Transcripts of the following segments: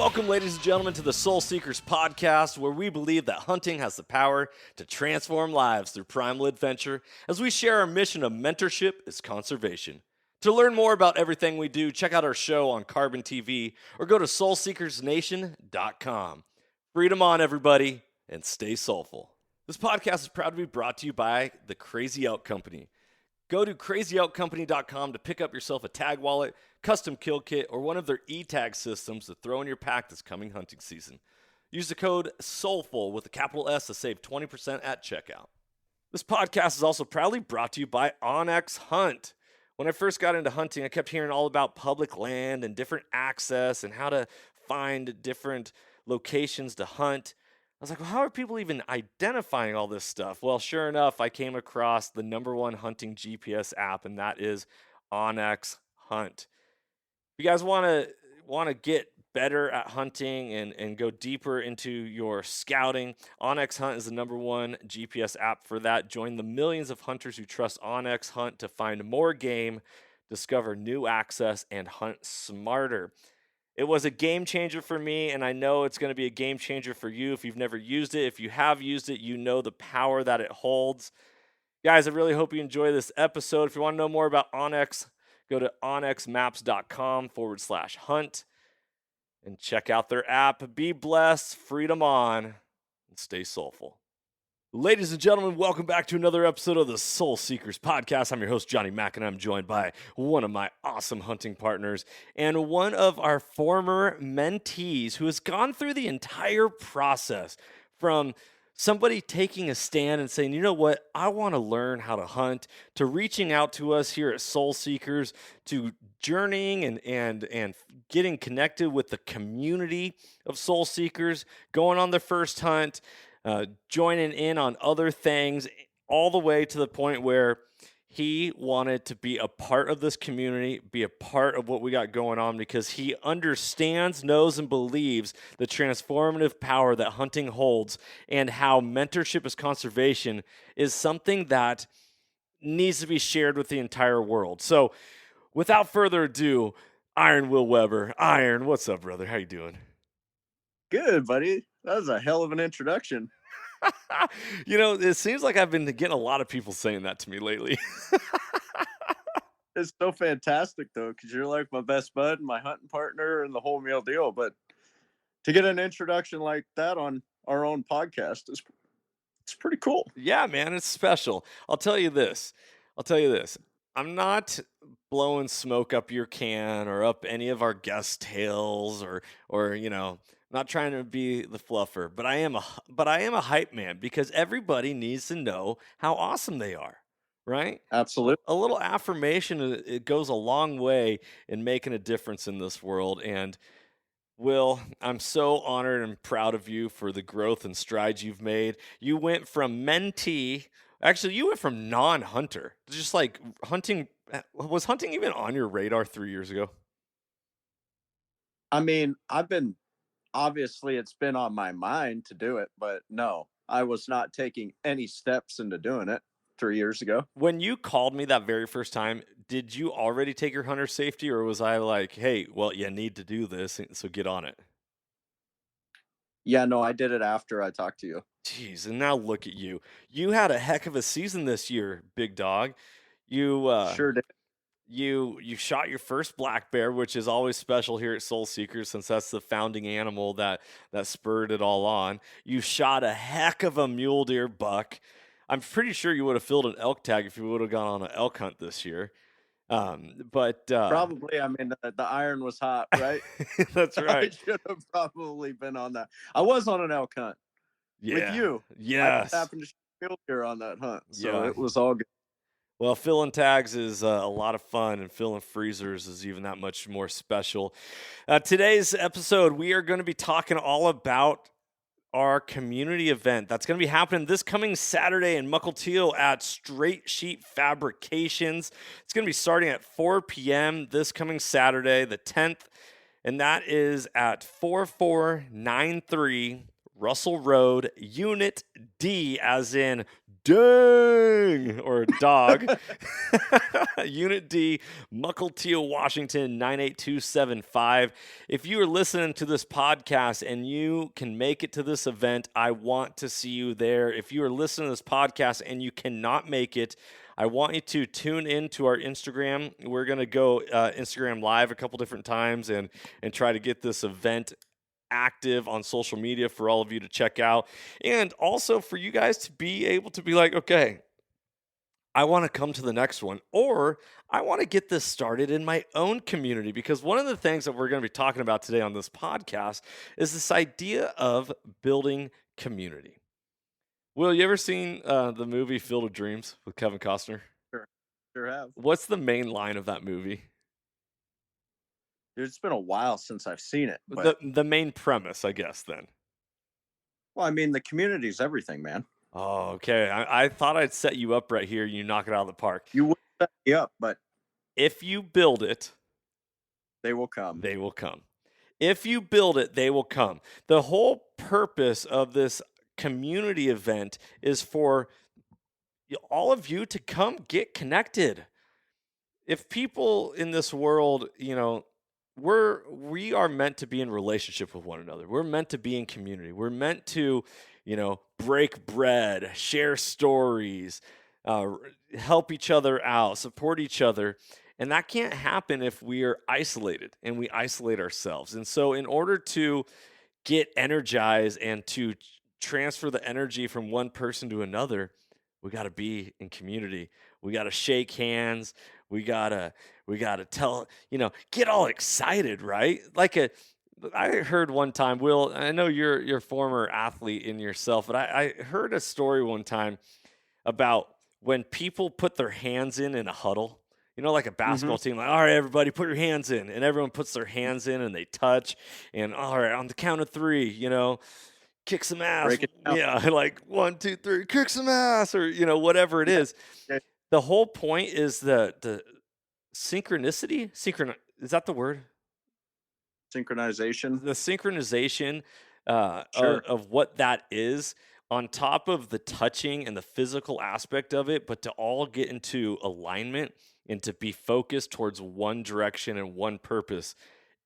Welcome, ladies and gentlemen, to the Soul Seekers podcast, where we believe that hunting has the power to transform lives through primal adventure, as we share our mission of mentorship is conservation. To learn more about everything we do, check out our show on Carbontv or go to soulseekersnation.com. Freedom on, everybody, and stay soulful. This podcast is proud to be brought to you by the Crazy Elk Company. Go to crazyoutcompany.com to pick up yourself a tag wallet, custom kill kit, or one of their e-tag systems to throw in your pack this coming hunting season. Use the code SOULFUL with a capital S to save 20% at checkout. This podcast is also proudly brought to you by OnX Hunt. When I first got into hunting, I kept hearing all about public land and different access and how to find different locations to hunt. I was like, well, how are people even identifying all this stuff? Well, sure enough, I came across the number one hunting GPS app, and that is OnX Hunt. If you guys want to get better at hunting and go deeper into your scouting, OnX Hunt is the number one GPS app for that. Join the millions of hunters who trust OnX Hunt to find more game, discover new access, and hunt smarter. It was a game changer for me, and I know it's going to be a game changer for you if you've never used it. If you have used it, you know the power that it holds. Guys, I really hope you enjoy this episode. If you want to know more about OnX, go to onxmaps.com/hunt and check out their app. Be blessed, freedom on, and stay soulful. Ladies and gentlemen, welcome back to another episode of the Soul Seekers podcast. I'm your host, Johnny Mack, and I'm joined by one of my awesome hunting partners and one of our former mentees who has gone through the entire process from somebody taking a stand and saying, you know what, I want to learn how to hunt, to reaching out to us here at Soul Seekers, to journeying and getting connected with the community of Soul Seekers, going on their first hunt, joining in on other things, all the way to the point where he wanted to be a part of this community, be a part of what we got going on, because he understands, knows, and believes the transformative power that hunting holds, and how mentorship as conservation is something that needs to be shared with the entire world. So without further ado, Iron Will Weber. Iron, what's up, brother? How you doing? Good, buddy. That was a hell of an introduction. You know, it seems like I've been getting a lot of people saying that to me lately. It's so fantastic, though, because you're like my best bud and my hunting partner and the whole meal deal. But to get an introduction like that on our own podcast it's pretty cool. Yeah, man, it's special. I'll tell you this. I'm not blowing smoke up your can or up any of our guest tails or not trying to be the fluffer, but I am a hype man, because everybody needs to know how awesome they are, right? Absolutely. A little affirmation, it goes a long way in making a difference in this world. And Will, I'm so honored and proud of you for the growth and strides you've made. You went from mentee, actually you went from non-hunter, just like hunting. Was hunting even on your radar 3 years ago? I mean, obviously it's been on my mind to do it, but no, I was not taking any steps into doing it 3 years ago. When you called me that very first time, did you already take your hunter safety, or was I like, hey, well, you need to do this, so get on it? Yeah, no, I did it after I talked to you. Jeez, and now look at you. You had a heck of a season this year, big dog. You Sure did. you shot your first black bear, which is always special here at Soul Seekers, since that's the founding animal that spurred it all on. You shot a heck of a mule deer buck. I'm pretty sure you would have filled an elk tag if you would have gone on an elk hunt this year. But Probably. I mean, the iron was hot, right? that's I right. should have probably been on that. I was on an elk hunt with you. I Yes. just happened to shoot mule deer on that hunt, so Yeah. it was all good. Well, filling tags is a lot of fun, and filling freezers is even that much more special. Today's episode, we are going to be talking all about our community event that's going to be happening this coming Saturday in Mukilteo at Straight Sheep Fabrications. It's going to be starting at 4 p.m. this coming Saturday, the 10th, and that is at 4493 Russell Road, Unit D, as in dang, or dog. Unit D, Muckleteel, Washington, 98275. If you are listening to this podcast and you can make it to this event, I want to see you there. If you are listening to this podcast and you cannot make it, I want you to tune in to our Instagram. We're going to go Instagram Live a couple different times and try to get this event active on social media for all of you to check out. And also for you guys to be able to be like, okay, I want to come to the next one, or I want to get this started in my own community. Because one of the things that we're going to be talking about today on this podcast is this idea of building community. Will, you ever seen the movie Field of Dreams with Kevin Costner? Sure have. What's the main line of that movie? Dude, it's been a while since I've seen it. But The main premise, I guess, then. well, I mean, the community's everything, man. Oh, okay. I thought I'd set you up right here. You knock it out of the park. You would set me up, but If you build it, they will come. they will come. If you build it, they will come. The whole purpose of this community event is for all of you to come get connected. If people in this world, we are meant to be in relationship with one another. We're meant to be in community. We're meant to, break bread, share stories, help each other out, support each other. And that can't happen if we are isolated and we isolate ourselves. And so in order to get energized and to transfer the energy from one person to another, we got to be in community. We got to shake hands. We got to tell, get all excited, right? I heard one time, Will, I know you're a former athlete in yourself, but I heard a story one time about when people put their hands in a huddle, like a basketball team, like, all right, everybody put your hands in, and everyone puts their hands in and they touch, and all right, on the count of three, kick some ass. Break it down. Yeah, like 1, 2, 3, kick some ass, or whatever it is. Yeah. The whole point is the synchronicity. Is that the word? Synchronization. The synchronization Sure. of what that is, on top of the touching and the physical aspect of it, but to all get into alignment and to be focused towards one direction and one purpose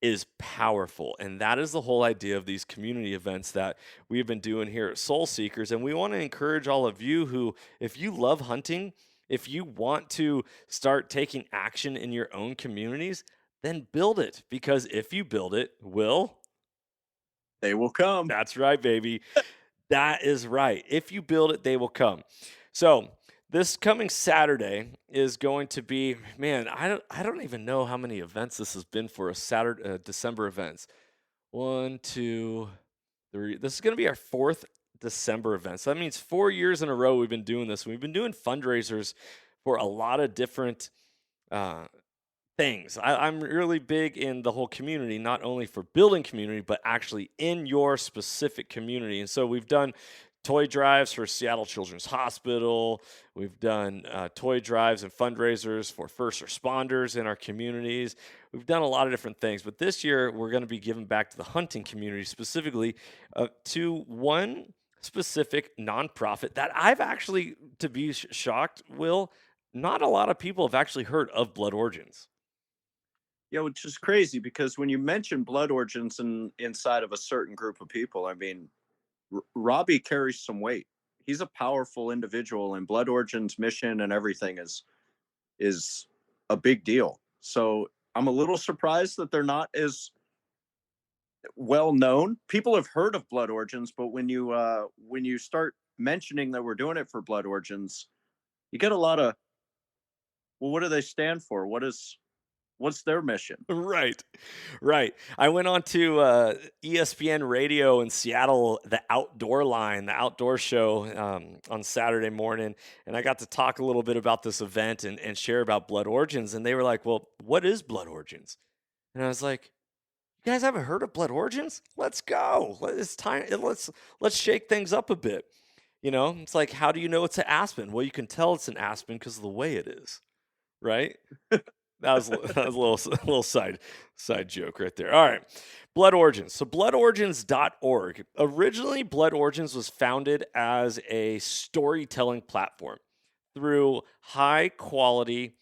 is powerful. And that is the whole idea of these community events that we've been doing here at Soul Seekers. And we want to encourage all of you who, if you love hunting, if you want to start taking action in your own communities, then build it. Because if you build it, they will come. That's right, baby. That is right. If you build it, they will come. So this coming Saturday is going to be, man, I don't even know how many events this has been for a Saturday, December events. 1, 2, 3. This is going to be our 4th December event. So that means 4 years in a row we've been doing this. We've been doing fundraisers for a lot of different things. I'm really big in the whole community, not only for building community, but actually in your specific community. And so we've done toy drives for Seattle Children's Hospital. We've done toy drives and fundraisers for first responders in our communities. We've done a lot of different things. But this year, we're going to be giving back to the hunting community, specifically to one specific nonprofit that I've actually, to be shocked, Will, not a lot of people have actually heard of Blood Origins. Yeah, which is crazy because when you mention blood origins inside of a certain group of people, I mean, Robbie carries some weight. He's a powerful individual, and Blood Origin's mission and everything is a big deal. So I'm a little surprised that they're not as well known. People have heard of Blood Origins, but when you start mentioning that we're doing it for Blood Origins, you get a lot of, well, what do they stand for? What's their mission? Right. I went on to ESPN Radio in Seattle, the Outdoor Line, the outdoor show on Saturday morning, and I got to talk a little bit about this event and share about Blood Origins, and they were like, well, what is Blood Origins? And I was like, you guys haven't heard of Blood Origins? Let's go. It's time. Let's shake things up a bit. It's like, how do you know it's an aspen? Well, you can tell it's an aspen because of the way it is, right? that was a little side joke right there. All right. Blood Origins. So bloodorigins.org. Originally, Blood Origins was founded as a storytelling platform through high quality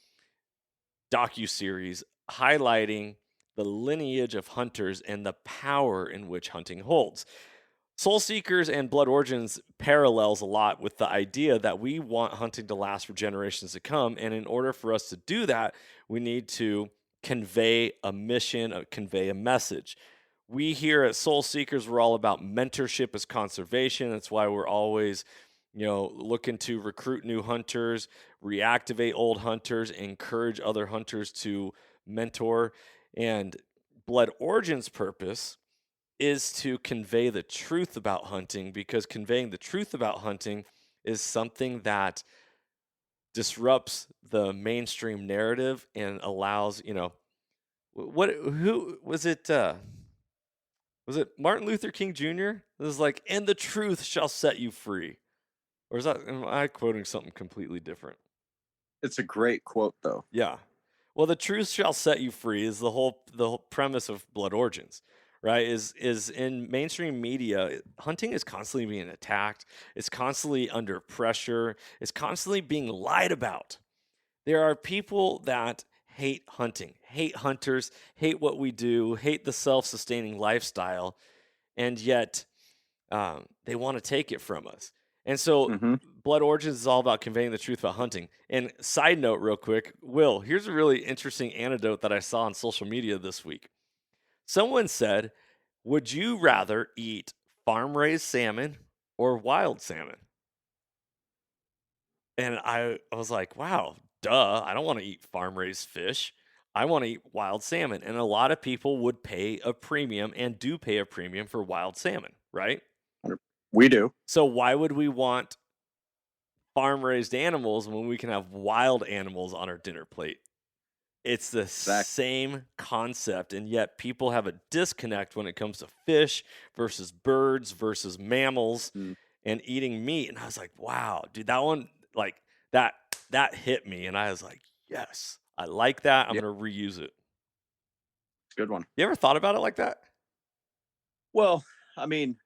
docuseries highlighting the lineage of hunters and the power in which hunting holds. Soul Seekers and Blood Origins parallels a lot with the idea that we want hunting to last for generations to come. And in order for us to do that, we need to convey a mission, convey a message. We here at Soul Seekers, we're all about mentorship as conservation. That's why we're always, looking to recruit new hunters, reactivate old hunters, encourage other hunters to mentor. And Blood Origins' purpose is to convey the truth about hunting, because conveying the truth about hunting is something that disrupts the mainstream narrative and allows, who was it? Was it Martin Luther King Jr.? It was like, and the truth shall set you free. Or am I quoting something completely different? It's a great quote, though. Yeah. Well, the truth shall set you free is the whole premise of Blood Origins, right? Is in mainstream media, hunting is constantly being attacked. It's constantly under pressure. It's constantly being lied about. There are people that hate hunting, hate hunters, hate what we do, hate the self-sustaining lifestyle, and yet they want to take it from us. And so Blood Origins is all about conveying the truth about hunting. And side note real quick, Will, here's a really interesting anecdote that I saw on social media this week. Someone said, would you rather eat farm-raised salmon or wild salmon? And I was like, wow, duh, I don't want to eat farm-raised fish. I want to eat wild salmon. And a lot of people would pay a premium and do pay a premium for wild salmon, right? We do. So why would we want farm-raised animals when we can have wild animals on our dinner plate? It's the same concept, and yet people have a disconnect when it comes to fish versus birds versus mammals and eating meat. And I was like, wow, dude, that one, like, that hit me. And I was like, yes, I like that. I'm going to reuse it. Good one. You ever thought about it like that? Well, I mean,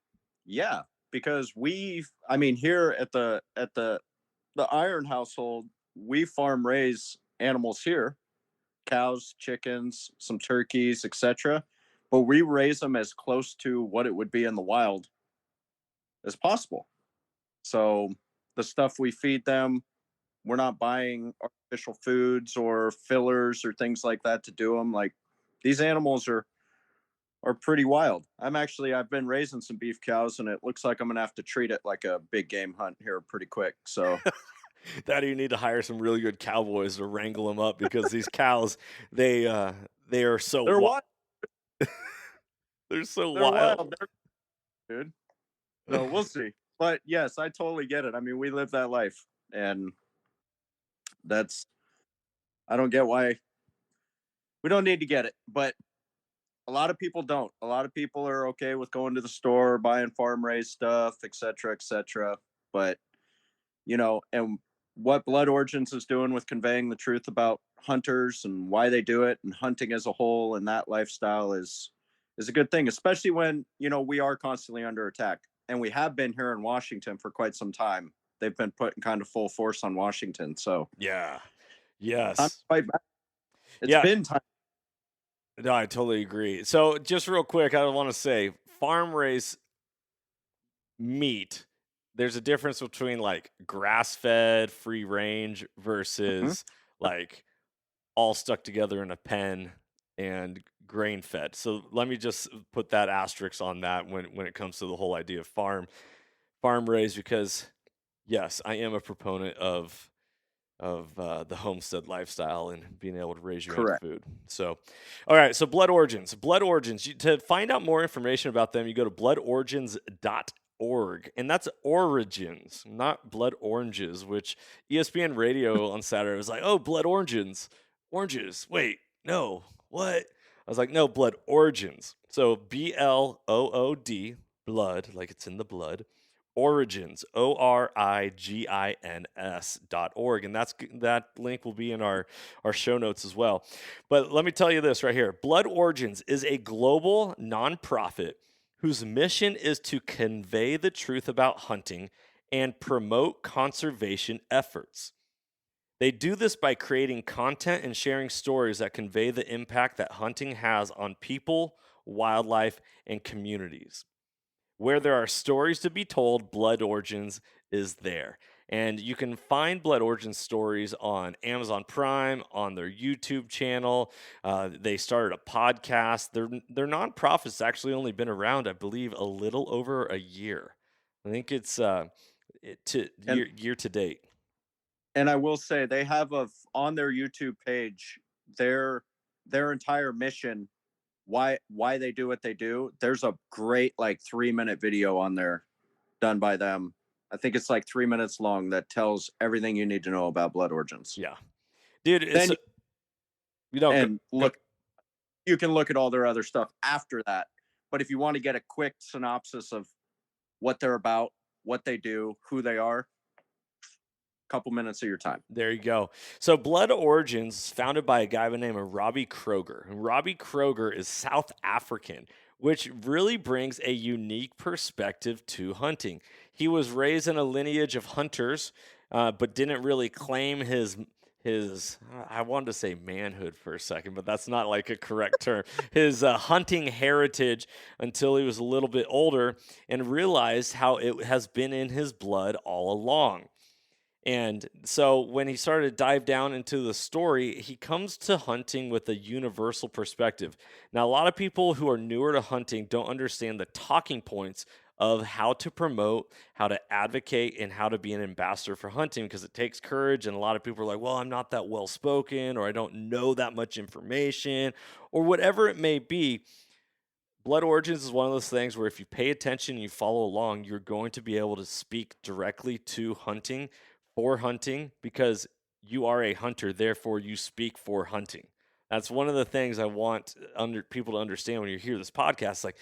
yeah, because here at the Iron household, we farm raise animals here, cows, chickens, some turkeys, etc. But we raise them as close to what it would be in the wild as possible. So the stuff we feed them, we're not buying artificial foods or fillers or things like that to do them. Like, these animals are pretty wild. I've been raising some beef cows, and it looks like I'm gonna have to treat it like a big game hunt here pretty quick. So that you need to hire some really good cowboys to wrangle them up, because these cows, they are so wild. They're so wild. Dude. So we'll see. But yes, I totally get it. I mean, we live that life, and I don't get why we don't need to get it, but a lot of people don't. A lot of people are okay with going to the store, buying farm raised stuff, etc., etc. But, and what Blood Origins is doing with conveying the truth about hunters and why they do it, and hunting as a whole, and that lifestyle is a good thing, especially when, we are constantly under attack. And we have been here in Washington for quite some time. They've been putting kind of full force on Washington. So yeah. Yes. Time to fight back. It's been time. No, I totally agree. So just real quick, I want to say farm-raised meat, there's a difference between like grass-fed, free range versus like all stuck together in a pen and grain-fed. So let me just put that asterisk on that when it comes to the whole idea of farm-raised, because yes, I am a proponent of the homestead lifestyle and being able to raise your own food. So, all right. So Blood Origins, to find out more information about them, you go to bloodorigins.org, and that's origins, not blood oranges, which ESPN radio on Saturday was like, oh, blood oranges. Wait, no, what? I was like, no, Blood Origins. So BLOOD, blood, like it's in the blood, Origins, ORIGINS.org. And that link will be in our show notes as well. But let me tell you this right here. Blood Origins is a global nonprofit whose mission is to convey the truth about hunting and promote conservation efforts. They do this by creating content and sharing stories that convey the impact that hunting has on people, wildlife, and communities. Where there are stories to be told, Blood Origins is there. And you can find Blood Origins stories on Amazon Prime, on their YouTube channel. They started a podcast. Their nonprofit's actually only been around, I believe, a little over a year. I think it's year to date. And I will say they have on their YouTube page their entire mission, why they do what they do. There's a great like 3-minute video on there done by them. I think it's like 3 minutes long that tells everything you need to know about Blood Origins. Yeah, dude. You can look at all their other stuff after that. But if you want to get a quick synopsis of what they're about, what they do, who they are, couple minutes of your time. There you go. So Blood Origins, founded by a guy by the name of Robbie Kroger. And Robbie Kroger is South African, which really brings a unique perspective to hunting. He was raised in a lineage of hunters, but didn't really claim his I wanted to say manhood for a second, but that's not like a correct term. His hunting heritage until he was a little bit older and realized how it has been in his blood all along. And so when he started to dive down into the story, he comes to hunting with a universal perspective. Now, a lot of people who are newer to hunting don't understand the talking points of how to promote, how to advocate, and how to be an ambassador for hunting, because it takes courage. And a lot of people are like, well, I'm not that well spoken, or I don't know that much information, or whatever it may be. Blood Origins is one of those things where if you pay attention and you follow along, you're going to be able to speak directly to hunting, for hunting, because you are a hunter, therefore you speak for hunting. That's one of the things I want people to understand when you hear this podcast. Like,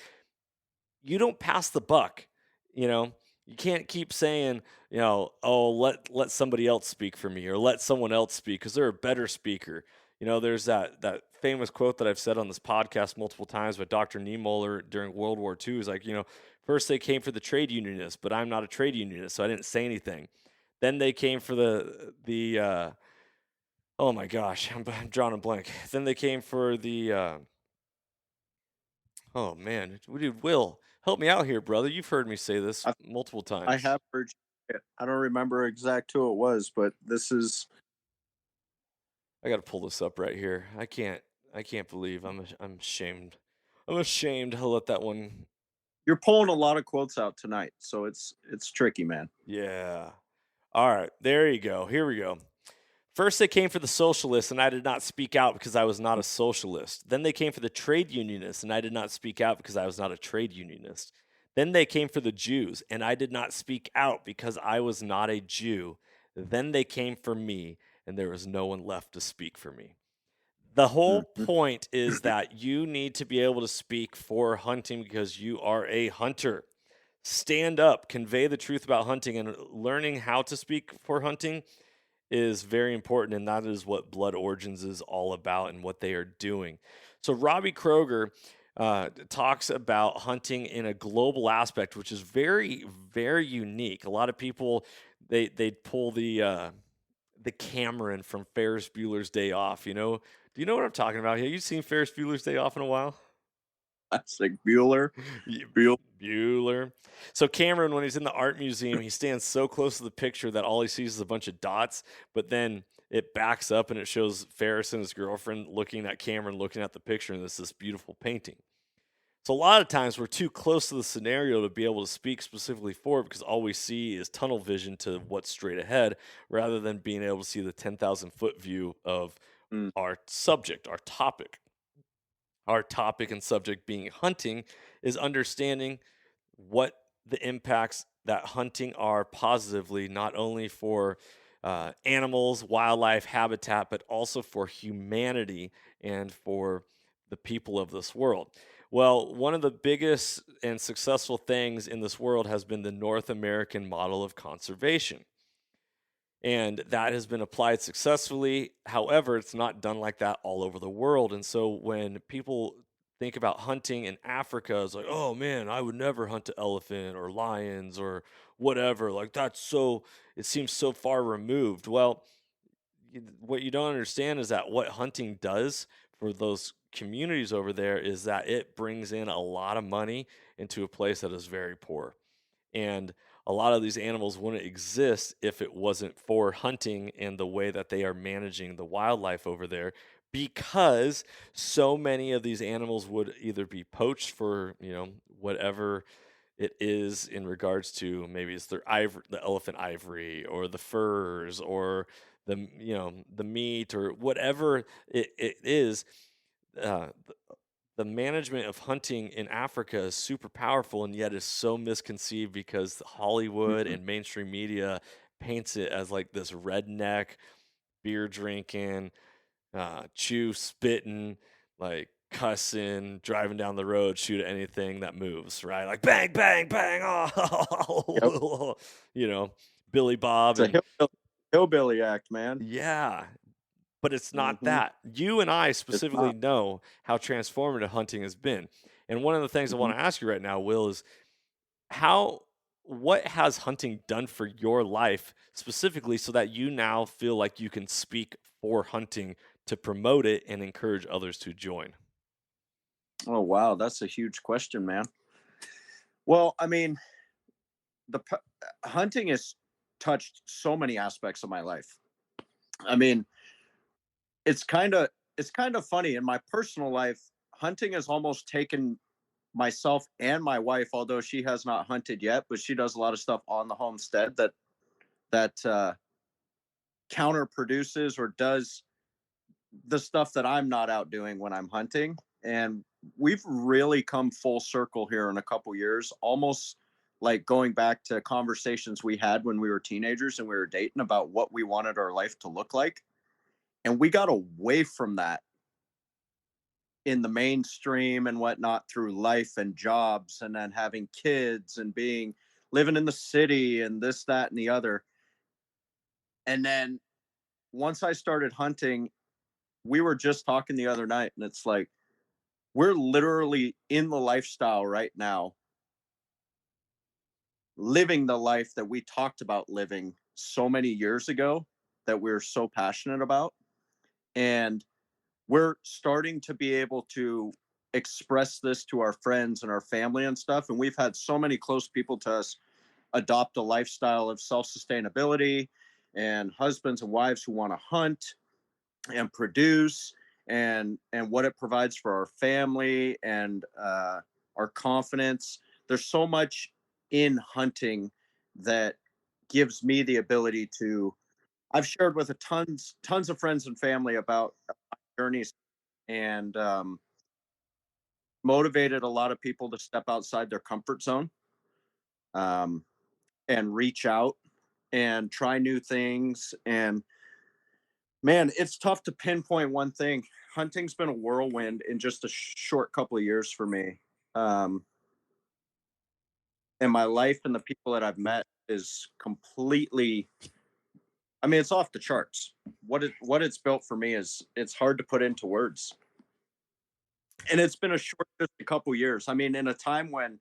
you don't pass the buck, you can't keep saying, oh, let somebody else speak for me, or let someone else speak because they're a better speaker. There's that famous quote that I've said on this podcast multiple times by Dr. Niemöller during World War II. Is like, first they came for the trade unionists, but I'm not a trade unionist, so I didn't say anything. Then they came for the oh my gosh, I'm drawing a blank. Then they came for the oh man, dude, Will, help me out here, brother. You've heard me say this multiple times. I have heard you. I don't remember exact who it was, but this is. I got to pull this up right here. I can't believe I'm ashamed. I'm ashamed to let that one. You're pulling a lot of quotes out tonight, so it's tricky, man. Yeah. All right, there you go. Here we go. First, they came for the socialists, and I did not speak out because I was not a socialist. Then they came for the trade unionists, and I did not speak out because I was not a trade unionist. Then they came for the Jews, and I did not speak out because I was not a Jew. Then they came for me, and there was no one left to speak for me. The whole point is that you need to be able to speak for hunting because you are a hunter. Stand up, convey the truth about hunting, and learning how to speak for hunting is very important, and that is what Blood Origins is all about and what they are doing. So Robbie Kroger talks about hunting in a global aspect, which is very, very unique. A lot of people, they pull the Cameron from Ferris Bueller's Day Off. Do you know what I'm talking about? Have you seen Ferris Bueller's Day Off in a while? Classic Bueller. Bueller. So Cameron, when he's in the art museum, he stands so close to the picture that all he sees is a bunch of dots, but then it backs up and it shows Ferris and his girlfriend looking at Cameron, looking at the picture, and it's this beautiful painting. So a lot of times we're too close to the scenario to be able to speak specifically for it because all we see is tunnel vision to what's straight ahead rather than being able to see the 10,000-foot view of our subject, our topic. Our topic and subject being hunting is understanding what the impacts that hunting are positively, not only for animals, wildlife, habitat, but also for humanity and for the people of this world. Well, one of the biggest and successful things in this world has been the North American model of conservation. And that has been applied successfully. However, it's not done like that all over the world. And so when people think about hunting in Africa, it's like, oh man, I would never hunt an elephant or lions or whatever. Like, it seems so far removed. Well, what you don't understand is that what hunting does for those communities over there is that it brings in a lot of money into a place that is very poor. And a lot of these animals wouldn't exist if it wasn't for hunting and the way that they are managing the wildlife over there, because so many of these animals would either be poached for, whatever it is in regards to, maybe it's their ivory, the elephant ivory or the furs or the meat or whatever it is. The management of hunting in Africa is super powerful, and yet is so misconceived because Hollywood Mhm. and mainstream media paints it as like this redneck, beer drinking, chew spitting, like cussing, driving down the road, shoot at anything that moves, right? Like bang, bang, bang, Yep. oh, you know, Billy Bob It's a and hillbilly act, man. yeah, but it's not Mhm. that. You and I It's specifically not. know how transformative hunting has been. And one of the things I Mhm. want to ask you right now, Will, is how what has hunting done for your life specifically so that you now feel like you can speak for hunting to promote it and encourage others to join? Oh, wow, that's a huge question, man. Well, I mean, hunting has touched so many aspects of my life. I mean, it's kind of it's kind of funny in my personal life. Hunting has almost taken myself and my wife, although she has not hunted yet, but she does a lot of stuff on the homestead that counter produces or does the stuff that I'm not out doing when I'm hunting. And we've really come full circle here in a couple years, almost like going back to conversations we had when we were teenagers and we were dating about what we wanted our life to look like. And we got away from that in the mainstream and whatnot through life and jobs and then having kids and being living in the city and this, that, and the other. And then once I started hunting, we were just talking the other night, and it's like, we're literally in the lifestyle right now, living the life that we talked about living so many years ago that we're so passionate about. And we're starting to be able to express this to our friends and our family and stuff. And we've had so many close people to us adopt a lifestyle of self sustainability and husbands and wives who want to hunt and produce and what it provides for our family and our confidence. There's so much in hunting that gives me the ability to. I've shared with a tons of friends and family about my journeys and motivated a lot of people to step outside their comfort zone um, and reach out and try new things. And man, it's tough to pinpoint one thing. Hunting's been a whirlwind in just a short couple of years for me. Um, and my life and the people that I've met is completely, I mean, it's off the charts. What it's built for me is it's hard to put into words. And it's been a short just a couple years. I mean, in a time when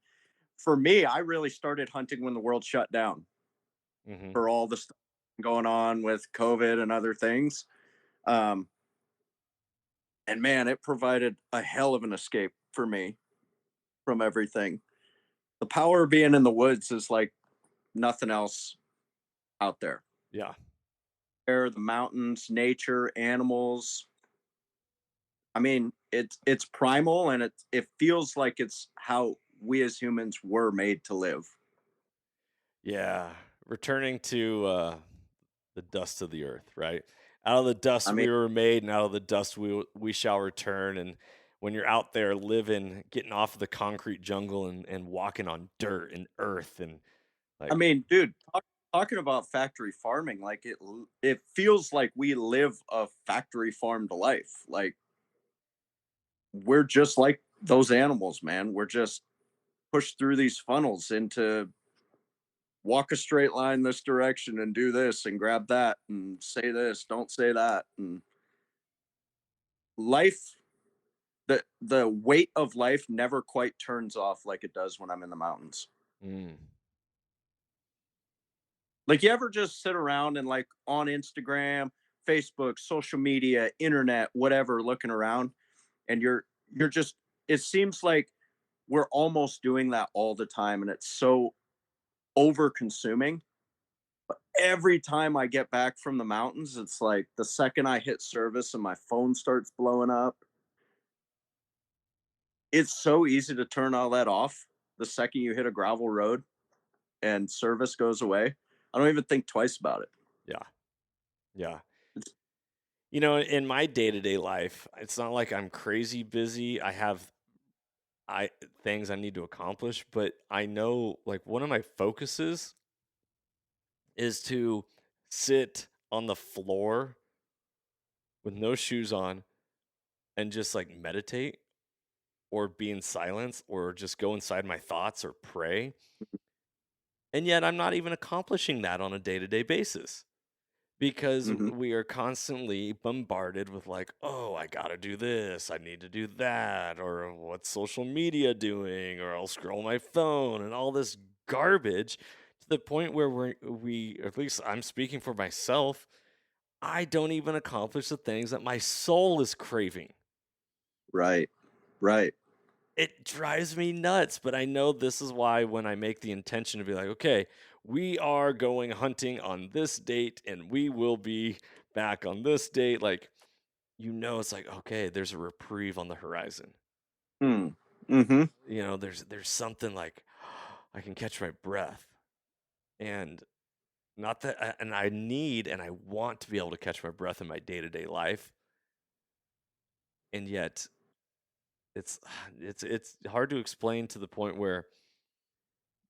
for me, I really started hunting when the world shut down Hmm. for all the stuff going on with COVID and other things. Um, and man, it provided a hell of an escape for me from everything. The power of being in the woods is like nothing else out there. Yeah. There, the mountains, nature, animals. I mean, it's primal and it feels like it's how we as humans were made to live. Yeah. Returning to the dust of the earth, right? Out of the I dust mean, we were made, and out of the dust we shall return. And when you're out there living, getting off of the concrete jungle and walking on dirt and earth, and I like, mean, dude, talking about factory farming, like it feels like we live a factory farmed life. Like we're just like those animals, man, we're just pushed through these funnels into walk a straight line this direction and do this and grab that and say this, don't say that. And life, the weight of life never quite turns off like it does when I'm in the mountains. Mm. Like, you ever just sit around and, like, on Instagram, Facebook, social media, internet, whatever, looking around, and you're just, it seems like we're almost doing that all the time, and it's so over consuming. Every time I get back from the mountains, it's like the second I hit service and my phone starts blowing up, it's so easy to turn all that off the second you hit a gravel road and service goes away. I don't even think twice about it. Yeah. Yeah. It's, In my day-to-day life, it's not like I'm crazy busy. I have I things I need to accomplish, but I know like one of my focuses is to sit on the floor with no shoes on and just like meditate or be in silence or just go inside my thoughts or pray. And yet I'm not even accomplishing that on a day-to-day basis because mhm, we are constantly bombarded with like, oh, I got to do this, I need to do that, or what's social media doing, or I'll scroll my phone and all this garbage to the point where at least I'm speaking for myself, I don't even accomplish the things that my soul is craving. right, right. It drives me nuts, but I know this is why when I make the intention to be like, okay, we are going hunting on this date and we will be back on this date, like, it's like, okay, there's a reprieve on the horizon. Mm, mhm, There's something like I can catch my breath. And not that and I need and I want to be able to catch my breath in my day-to-day life. And yet it's it's hard to explain to the point where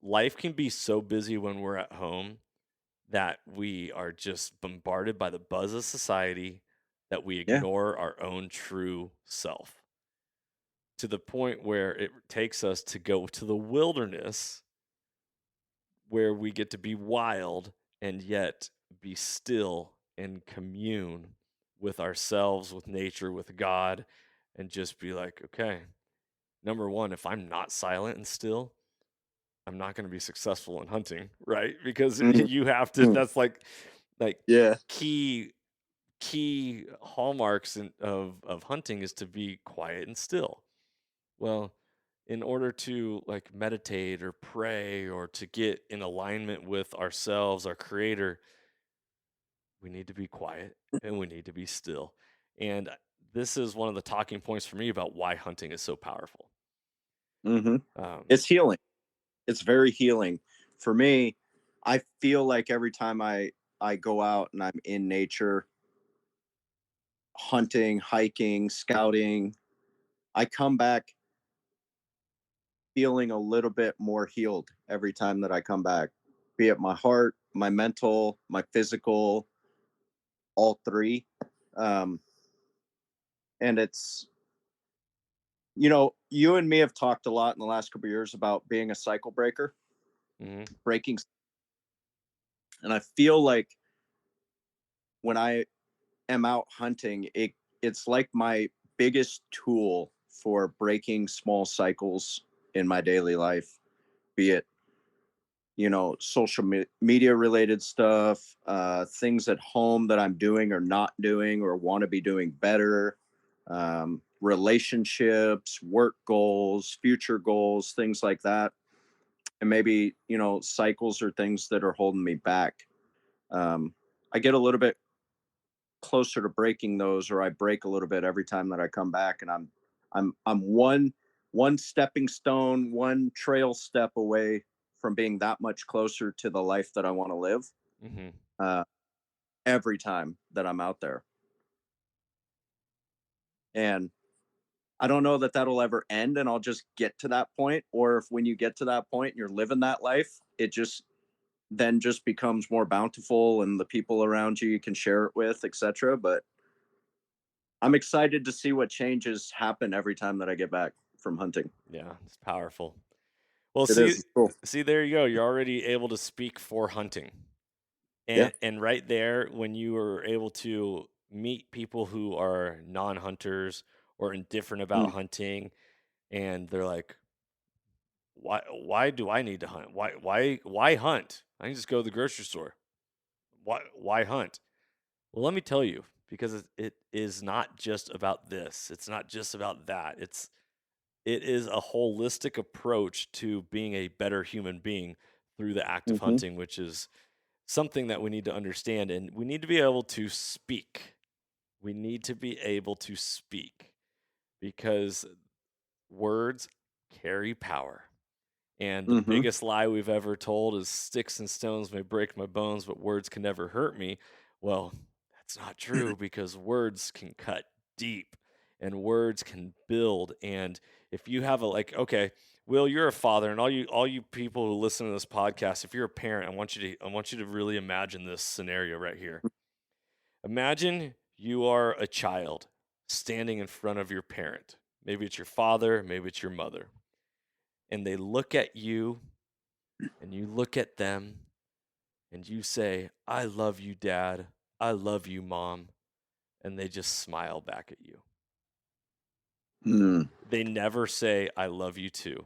life can be so busy when we're at home that we are just bombarded by the buzz of society that we yeah, ignore our own true self to the point where it takes us to go to the wilderness where we get to be wild and yet be still and commune with ourselves, with nature, with God, and just be like, okay, number one, if I'm not silent and still, I'm not going to be successful in hunting, right? Because mhm, you have to. mm, That's like yeah, key hallmarks of hunting is to be quiet and still. Well, in order to like meditate or pray or to get in alignment with ourselves, our Creator, we need to be quiet and we need to be still. And this is one of the talking points for me about why hunting is so powerful. mhm. Um, It's healing. It's very healing. For me, I feel like every time I go out and I'm in nature, hunting, hiking, scouting, I come back feeling a little bit more healed every time that I come back, be it my heart, my mental, my physical, all three. Um, and it's, you and me have talked a lot in the last couple of years about being a cycle breaker, mhm, breaking. And I feel like when I am out hunting, it's like my biggest tool for breaking small cycles in my daily life, be it social media related stuff, things at home that I'm doing or not doing or want to be doing better, relationships, work goals, future goals, things like that. And maybe cycles or things that are holding me back. um, I get a little bit closer to breaking those, or I break a little bit every time that I come back, and I'm one stepping stone, one trail step away from being that much closer to the life that I want to live. mhm. Uh, every time that I'm out there, and I don't know that that'll ever end, and I'll just get to that point, or if when you get to that point and you're living that life, it just becomes more bountiful, and the people around you can share it with, etc. But I'm excited to see what changes happen every time that I get back. from hunting. Yeah, it's powerful. Well, It is. see, It's cool. see, there you go. You're already able to speak for hunting. Yeah. And right there, when you are able to meet people who are non-hunters or indifferent about Mm. hunting, and they're like, why do I need to hunt? Why hunt? I can just go to the grocery store. Why hunt? Well, let me tell you, because it is not just about this. It's not just about that. It is a holistic approach to being a better human being through the act of Hmm. hunting, which is something that we need to understand, and we need to be able to speak. We need to be able to speak because words carry power. And the Hmm. biggest lie we've ever told is sticks and stones may break my bones, but words can never hurt me. Well, that's not true because words can cut deep and words can build. And if you have okay, Will, you're a father, and all you people who listen to this podcast, if you're a parent, I want you to really imagine this scenario right here. Imagine you are a child standing in front of your parent. Maybe it's your father, maybe it's your mother. And they look at you and you look at them and you say, I love you, Dad. I love you, Mom. And they just smile back at you. Mm. They never say, I love you too.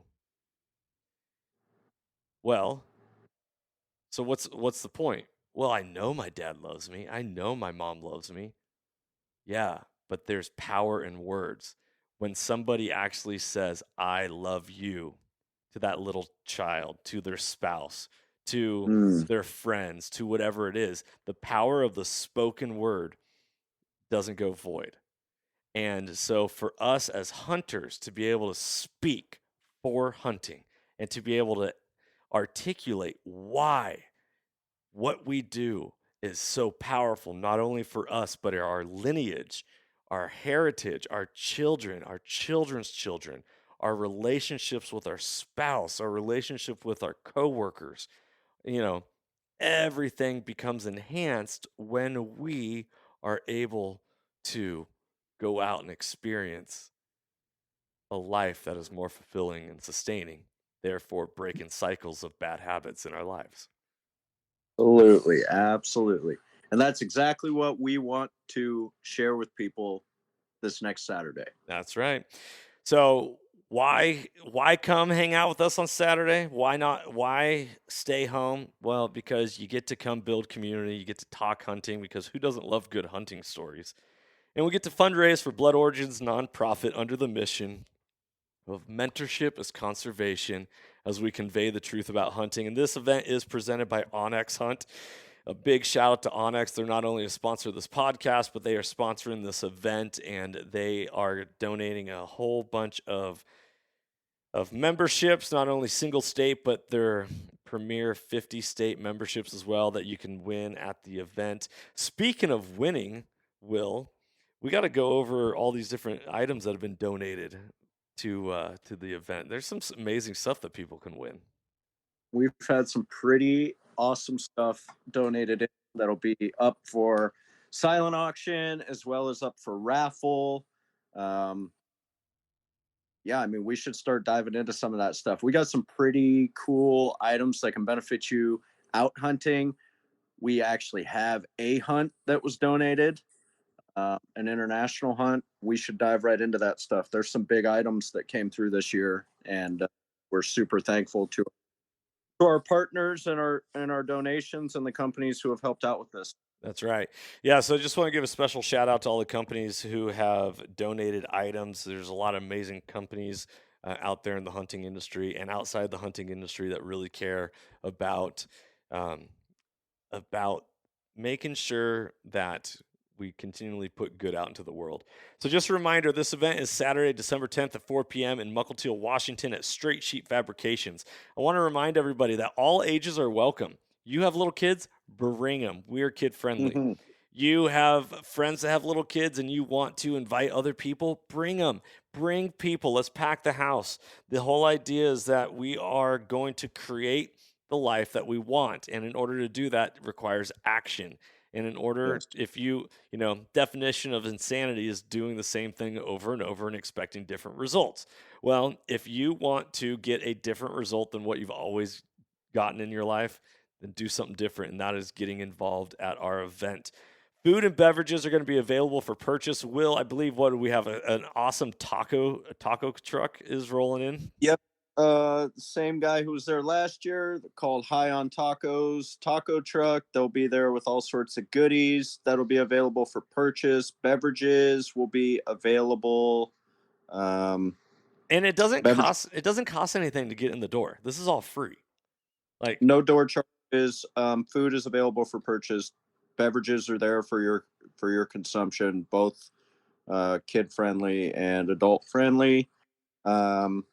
Well, so what's the point? Well, I know my dad loves me. I know my mom loves me. Yeah, but there's power in words. When somebody actually says, I love you to that little child, to their spouse, to Mm. their friends, to whatever it is, the power of the spoken word doesn't go void. And so, for us as hunters to be able to speak for hunting and to be able to articulate why what we do is so powerful, not only for us, but our lineage, our heritage, our children, our children's children, our relationships with our spouse, our relationship with our coworkers. You know, everything becomes enhanced when we are able to go out and experience a life that is more fulfilling and sustaining, therefore breaking cycles of bad habits in our lives. Absolutely. Absolutely. And that's exactly what we want to share with people this next Saturday. That's right. So why come hang out with us on Saturday? Why not? Why stay home? Well, because you get to come build community. You get to talk hunting because who doesn't love good hunting stories? And we get to fundraise for Blood Origins nonprofit under the mission of mentorship as conservation as we convey the truth about hunting. And this event is presented by Onyx Hunt. A big shout out to Onyx. They're not only a sponsor of this podcast, but they are sponsoring this event and they are donating a whole bunch of memberships, not only single state, but their premier 50 state memberships as well that you can win at the event. Speaking of winning, Will, we got to go over all these different items that have been donated to the event. There's some amazing stuff that people can win. We've had some pretty awesome stuff donated in that'll be up for silent auction as well as up for raffle. Um, yeah, I mean, we should start diving into some of that stuff. We got some pretty cool items that can benefit you out hunting. We actually have a hunt that was donated, an international hunt. We should dive right into that stuff. There's some big items that came through this year, and we're super thankful to our partners and our donations and the companies who have helped out with this. That's right. Yeah, so I just want to give a special shout out to all the companies who have donated items. There's a lot of amazing companies out there in the hunting industry and outside the hunting industry that really care about um, about making sure that we continually put good out into the world. So just a reminder, this event is Saturday, December 10th at 4 p.m. in Muckleteel, Washington at Straight Sheep Fabrications. I want to remind everybody that all ages are welcome. You have little kids, bring them. We are kid friendly. Mm-hmm. You have friends that have little kids and you want to invite other people, bring them. Bring people. Let's pack the house. The whole idea is that we are going to create the life that we want. And in order to do that, it requires action. And in order, Yes. if definition of insanity is doing the same thing over and over and expecting different results. Well, if you want to get a different result than what you've always gotten in your life, then do something different. And that is getting involved at our event. Food and beverages are going to be available for purchase. Will, I believe, what do we have? An awesome taco truck is rolling in. Yep. Same guy who was there last year, called High on Tacos Taco Truck. They'll be there with all sorts of goodies that'll be available for purchase. Beverages will be available. Um, And it doesn't beverage, cost anything to get in the door. This is all free. Like, no door charges. Food is available for purchase. Beverages are there for your consumption, both kid friendly and adult friendly. Um,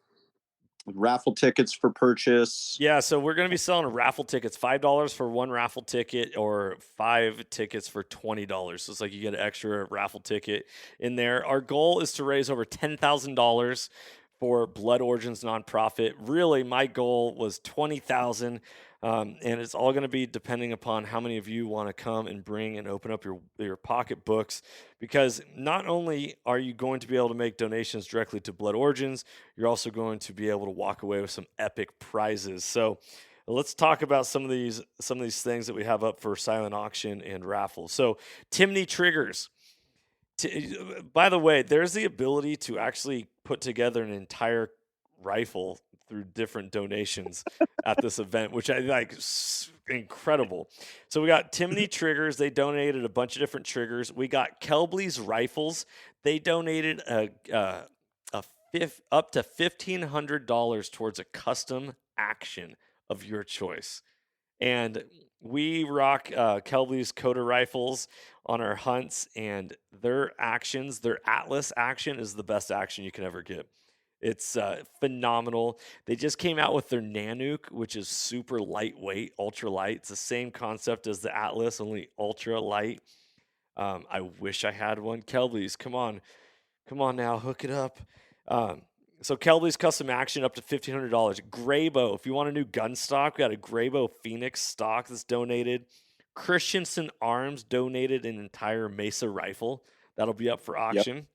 Raffle tickets for purchase. yeah, so we're going to be selling raffle tickets, $5 for one raffle ticket or 5 tickets for $20. So it's like you get an extra raffle ticket in there. Our goal is to raise over $10,000 for Blood Origins nonprofit. Really, my goal was 20,000, and it's all going to be depending upon how many of you want to come and bring and open up your pocketbooks, because not only are you going to be able to make donations directly to Blood Origins, you're also going to be able to walk away with some epic prizes. So let's talk about some of these things that we have up for silent auction and raffle. So Timney triggers. By the way, there's the ability to actually put together an entire rifle through different donations at this event, which I like, incredible. So we got Timney triggers. They donated a bunch of different triggers. We got Kelbley's rifles. They donated up to $1,500 towards a custom action of your choice. And we rock Kelby's Coda rifles on our hunts, and their Atlas action is the best action you can ever get. It's phenomenal. They just came out with their Nanook, which is super lightweight, ultra light. It's the same concept as the Atlas, only ultra light. I wish I had one. Kelby's, come on now, hook it up. So Kelby's custom action up to $1,500. Graybow, if you want a new gun stock, we got a Graybow Phoenix stock that's donated. Christensen Arms donated an entire Mesa rifle. That'll be up for auction.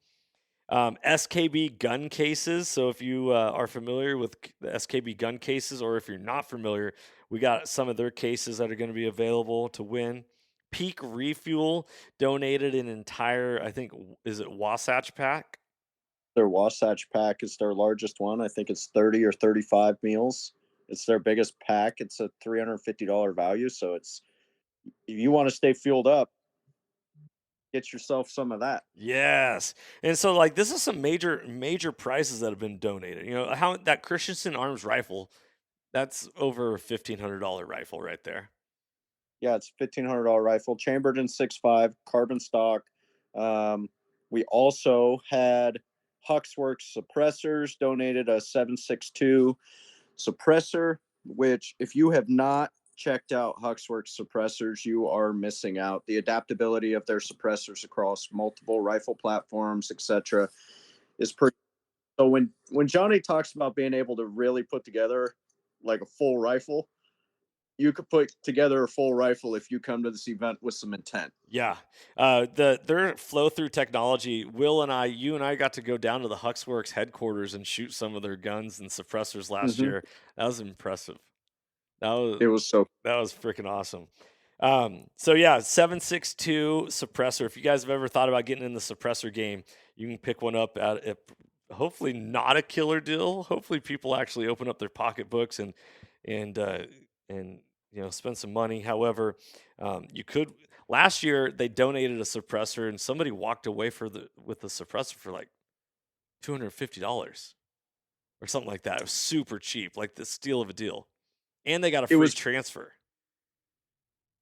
SKB gun cases. So if you are familiar with the SKB gun cases, or if you're not familiar, we got some of their cases that are going to be available to win. Peak Refuel donated an entire, I think, is it Wasatch pack? Their Wasatch pack is their largest one. I think it's 30 or 35 meals. It's their biggest pack. It's a $350 value. So it's, if you want to stay fueled up, get yourself some of that. Yes. And so like this is some major prizes that have been donated. You know, how that Christensen Arms rifle, that's over a $1,500 rifle right there. Yeah, it's $1,500 rifle, chambered in 6.5, carbon stock. We also had Huxworks suppressors donated a 7.62 suppressor, which if you have not checked out Huxworks suppressors, you are missing out. The adaptability of their suppressors across multiple rifle platforms, etc., is pretty. So when Johnny talks about being able to really put together like a full rifle, you could put together a full rifle if you come to this event with some intent. Yeah. Their flow through technology, you and I got to go down to the Huxworks headquarters and shoot some of their guns and suppressors last year. That was impressive. It was so. That was freaking awesome. So yeah, 7.62 suppressor. If you guys have ever thought about getting in the suppressor game, you can pick one up at hopefully not a killer deal. Hopefully people actually open up their pocketbooks and spend some money. However, you could. Last year they donated a suppressor and somebody walked away with the suppressor for like $250 or something like that. It was super cheap, like the steal of a deal, and they got a free transfer.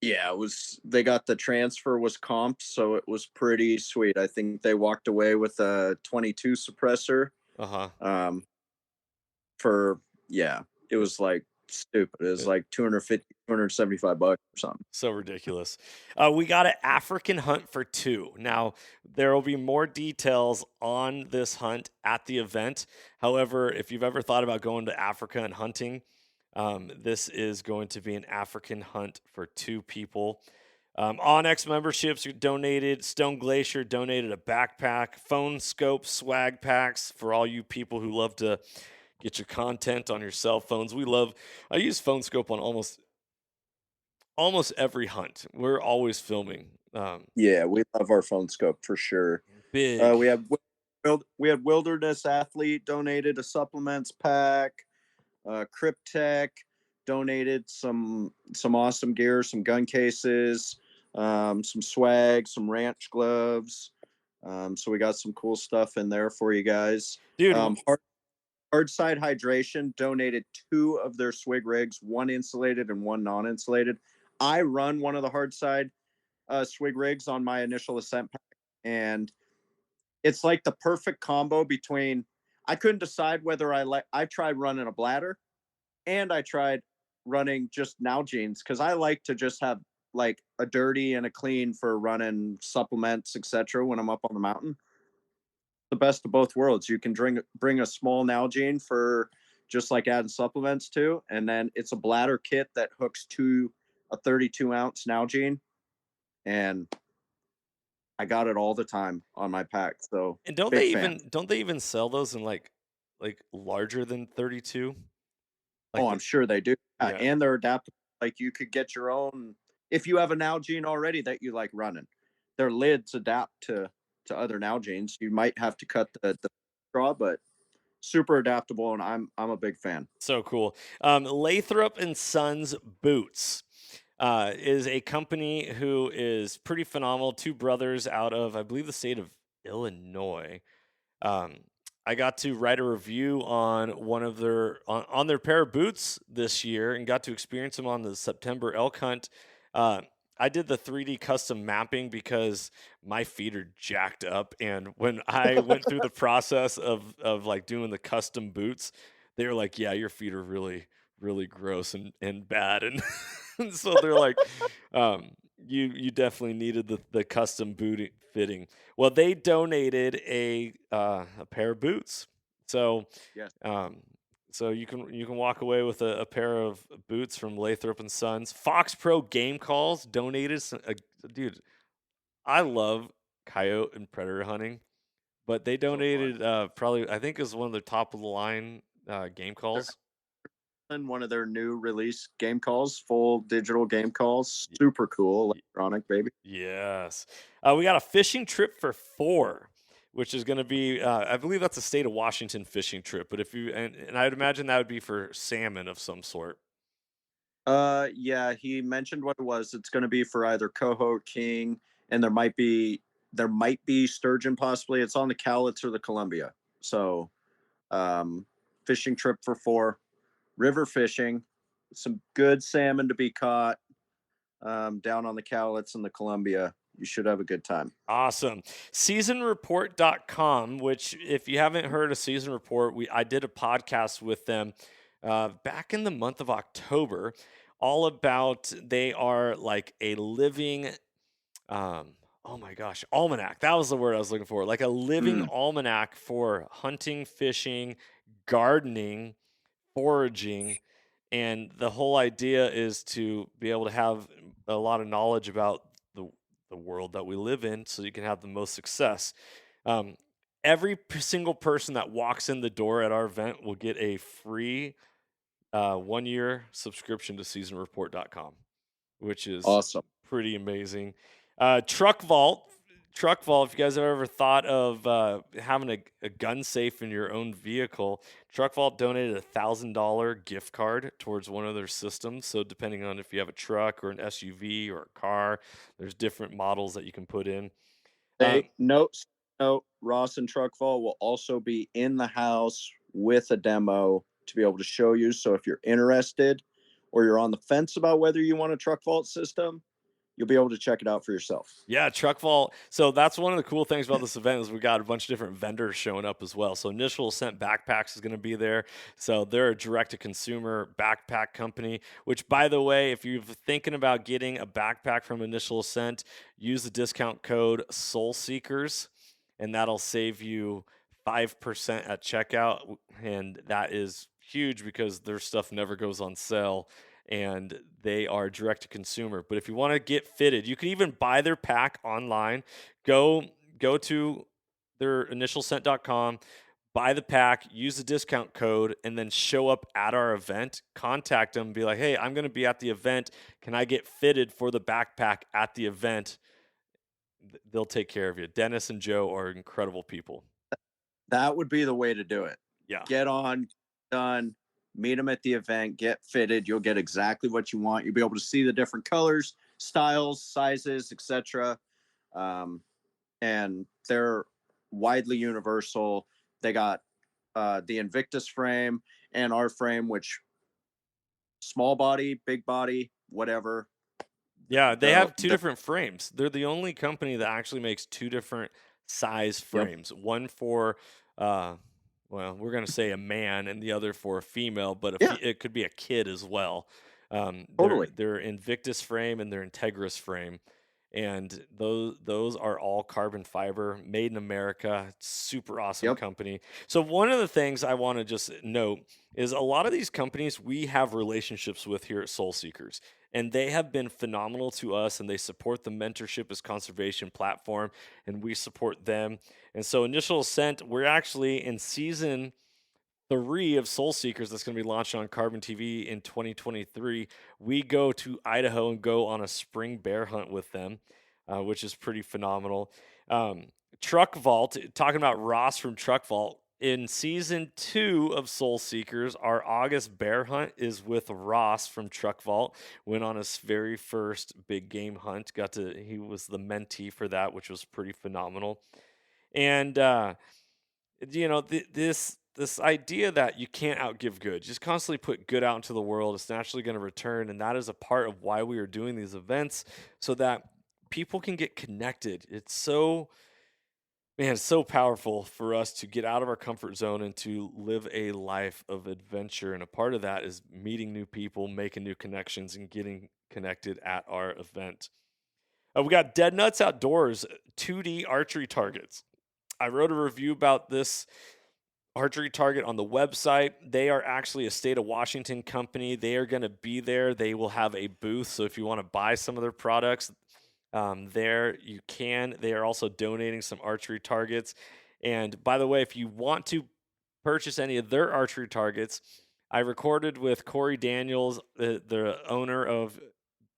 Yeah, it was. They got the transfer was comped, so it was pretty sweet. I think they walked away with a 22 suppressor. It was like stupid. It was like 250, 275 bucks or something. So ridiculous. We got an African hunt for 2. Now, there will be more details on this hunt at the event. However, if you've ever thought about going to Africa and hunting, this is going to be an African hunt for 2 people. Onyx memberships donated. Stone Glacier donated a backpack. Phone Scope swag packs for all you people who love to get your content on your cell phones. I use Phone Scope on almost every hunt. We're always filming. Yeah, we love our phone scope for sure. Big. We had Wilderness Athlete donated a supplements pack. Cryptech donated some awesome gear, some gun cases, some swag, some ranch gloves. So we got some cool stuff in there for you guys. Dude, Hard Side Hydration donated 2 of their swig rigs, one insulated and one non-insulated. I run one of the Hard Side swig rigs on my initial ascent pack, and it's like the perfect combo between. I couldn't decide whether I tried running a bladder, and I tried running just Nalgene's because I like to just have like a dirty and a clean for running supplements, etc. When I'm up on the mountain. The best of both worlds. You can bring a small Nalgene for just like adding supplements to, and then it's a bladder kit that hooks to a 32-ounce Nalgene, and I got it all the time on my pack. So and big fan. don't they even sell those in like larger than 32? Oh, I'm sure they do. Yeah. And they're adaptable. Like you could get your own if you have a Nalgene already that you like running. Their lids adapt to other Nalgenes. You might have to cut the straw, but super adaptable, and I'm a big fan. So cool. Lathrop and Sons Boots is a company who is pretty phenomenal. 2 brothers out of, I believe, the state of Illinois. I got to write a review on one of on their pair of boots this year and got to experience them on the September elk hunt. I did the 3D custom mapping because my feet are jacked up, and when I went through the process of like doing the custom boots, they were like, "Yeah, your feet are really really gross and bad," and, and so they're like, "You definitely needed the custom boot fitting." Well, they donated a pair of boots, so Yes. so you can walk away with a pair of boots from Lathrop and Sons. Fox Pro Game Calls donated dude. I love coyote and predator hunting, but they donated probably I think is one of the top of the line game calls. And one of their new release game calls, full digital game calls, super cool, electronic baby. Yes, we got a fishing trip for 4. Which is going to be, I believe that's a state of Washington fishing trip. But if you and I'd imagine that would be for salmon of some sort. Yeah, he mentioned what it was. It's going to be for either coho, king, and there might be sturgeon possibly. It's on the Cowlitz or the Columbia. So, fishing trip for 4, river fishing, some good salmon to be caught down on the Cowlitz and the Columbia. You should have a good time. Awesome. Seasonreport.com, which if you haven't heard of Season Report, I did a podcast with them back in the month of October, all about they are like a living oh my gosh, almanac. That was the word I was looking for. Like a living almanac for hunting, fishing, gardening, foraging, and the whole idea is to be able to have a lot of knowledge about the world that we live in so you can have the most success. Every single person that walks in the door at our event will get a free 1-year subscription to seasonreport.com, which is awesome. Pretty amazing. Truck Vault, if you guys have ever thought of having a gun safe in your own vehicle, Truck Vault donated a $1,000 gift card towards one of their systems. So depending on if you have a truck or an SUV or a car, there's different models that you can put in. No, Ross and Truck Vault will also be in the house with a demo to be able to show you. So if you're interested or you're on the fence about whether you want a Truck Vault system, you'll be able to check it out for yourself. Yeah, Truck Vault. So that's one of the cool things about this event is we got a bunch of different vendors showing up as well. So Initial Ascent Backpacks is going to be there. So they're a direct-to-consumer backpack company, which, by the way, if you're thinking about getting a backpack from Initial Ascent, use the discount code SOULSEEKERS, and that'll save you 5% at checkout. And that is huge because their stuff never goes on sale. and they are direct to consumer. But if you want to get fitted, you can even buy their pack online. Go to their initialscent.com, buy the pack, use the discount code, and then show up at our event. Contact them, be like, hey, I'm going to be at the event. Can I get fitted for the backpack at the event? They'll take care of you. Dennis and Joe are incredible people. That would be the way to do it. Yeah. Get on, done, meet them at the event, get fitted. You'll get exactly what you want. You'll be able to see the different colors, styles, sizes, etc. And they're widely universal. They got the Invictus frame and our frame, which small body, big body, whatever. Yeah, they have two different frames. They're the only company that actually makes two different size frames. Yep. One for, well, we're going to say a man, and the other for a female, but it could be a kid as well. Totally. Their Invictus frame and their Integris frame. And those are all carbon fiber, made in America. Super awesome company. So one of the things I want to just note is a lot of these companies we have relationships with here at Soul Seekers, and they have been phenomenal to us, and they support the Mentorship as Conservation platform, and we support them. And so Initial Ascent, we're actually in season 3 of Soul Seekers that's going to be launched on Carbontv in 2023. We go to Idaho and go on a spring bear hunt with them, which is pretty phenomenal. Truck Vault, talking about Ross from Truck Vault, in season 2 of Soul Seekers, our August bear hunt is with Ross from Truck Vault. Went on his very first big game hunt. He was the mentee for that, which was pretty phenomenal. And this idea that you can't outgive good, just constantly put good out into the world, it's naturally going to return. And that is a part of why we are doing these events, so that people can get connected. It's so powerful for us to get out of our comfort zone and to live a life of adventure. And a part of that is meeting new people, making new connections, and getting connected at our event. We got Dead Nuts Outdoors 2D archery targets. I wrote a review about this archery target on the website. They are actually a state of Washington company. They are going to be there. They will have a booth. So if you want to buy some of their products there, you can. They are also donating some archery targets. And by the way, if you want to purchase any of their archery targets, I recorded with Corey Daniels, the owner of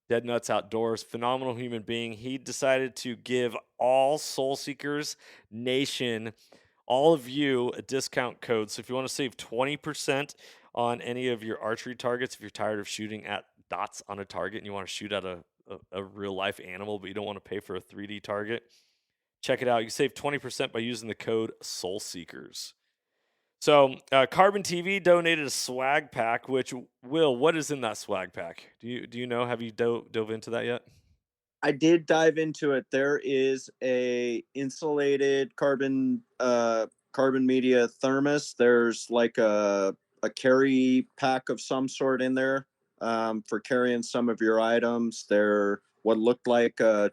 Dead Nuts Outdoors, phenomenal human being. He decided to give all Soul Seekers Nation, all of you, a discount code. So if you want to save 20% on any of your archery targets, if you're tired of shooting at dots on a target and you want to shoot at a real life animal, but you don't want to pay for a 3D target, check it out. You can save 20% by using the code Soul Seekers. So Carbontv donated a swag pack, which, Will, what is in that swag pack? Do you know? Have you dove into that yet? I did dive into it. There is a insulated carbon media thermos. There's like a carry pack of some sort in there for carrying some of your items. There what looked like a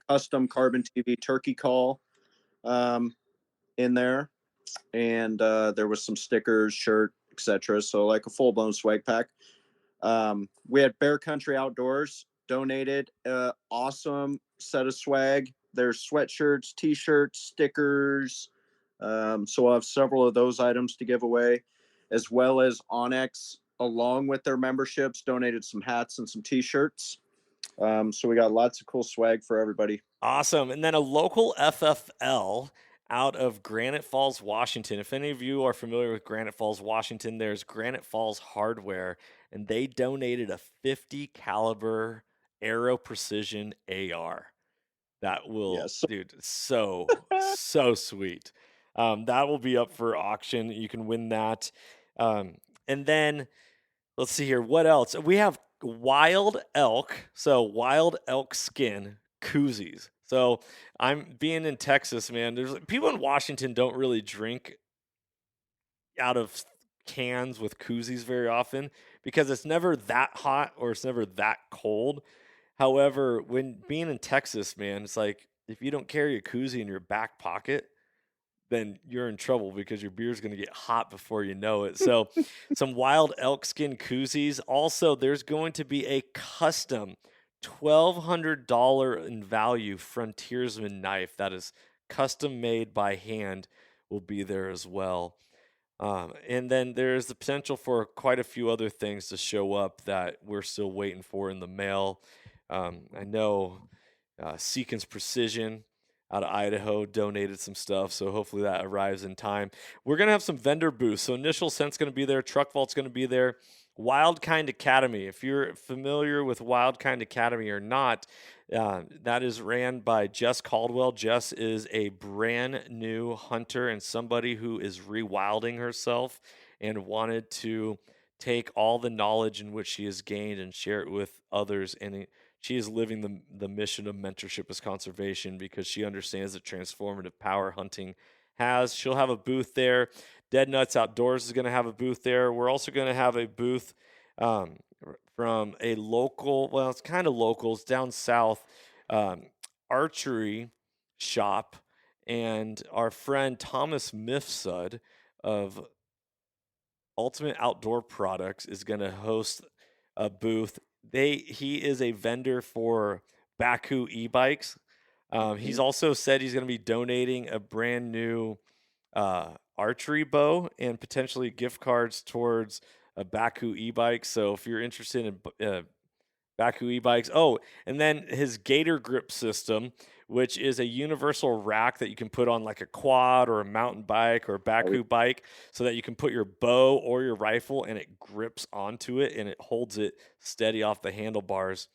custom Carbontv turkey call in there, and there was some stickers, shirt, etc. So like a full blown swag pack. We had Bear Country Outdoors donated awesome set of swag. There's sweatshirts, t-shirts, stickers. So we'll have several of those items to give away, as well as Onyx, along with their memberships, donated some hats and some t-shirts. So we got lots of cool swag for everybody. Awesome. And then a local FFL out of Granite Falls, Washington. If any of you are familiar with Granite Falls, Washington, there's Granite Falls Hardware, and they donated a 50 caliber Aero Precision AR. That will, dude, so sweet. That will be up for auction. You can win that. And then let's see here. What else? We have wild elk. So wild elk skin koozies. So I'm being in Texas, man. There's people in Washington don't really drink out of cans with koozies very often because it's never that hot or it's never that cold. However, when being in Texas, man, it's like if you don't carry a koozie in your back pocket, then you're in trouble because your beer's going to get hot before you know it. So, some wild elk skin koozies. Also, there's going to be a custom $1,200 in value frontiersman knife that is custom made by hand, will be there as well. And then there's the potential for quite a few other things to show up that we're still waiting for in the mail. I know Seekins Precision out of Idaho donated some stuff, so hopefully that arrives in time. We're going to have some vendor booths. So Initial Scent's going to be there, Truck Vault's going to be there. Wild Kind Academy. If you're familiar with Wild Kind Academy or not, that is ran by Jess Caldwell. Jess is a brand new hunter and somebody who is rewilding herself and wanted to take all the knowledge in which she has gained and share it with others. And she is living the mission of mentorship as conservation because she understands the transformative power hunting has. She'll have a booth there. Dead Nuts Outdoors is going to have a booth there. We're also going to have a booth from a local, well, it's kind of local, it's down south, archery shop. And our friend Thomas Mifsud of Ultimate Outdoor Products is going to host a booth. He is a vendor for Baku e-bikes. He's also said he's going to be donating a brand new archery bow and potentially gift cards towards a Baku e-bike. So if you're interested in Baku e-bikes, and then his Gator Grip system, which is a universal rack that you can put on like a quad or a mountain bike or a Baku bike, so that you can put your bow or your rifle and it grips onto it and it holds it steady off the handlebars.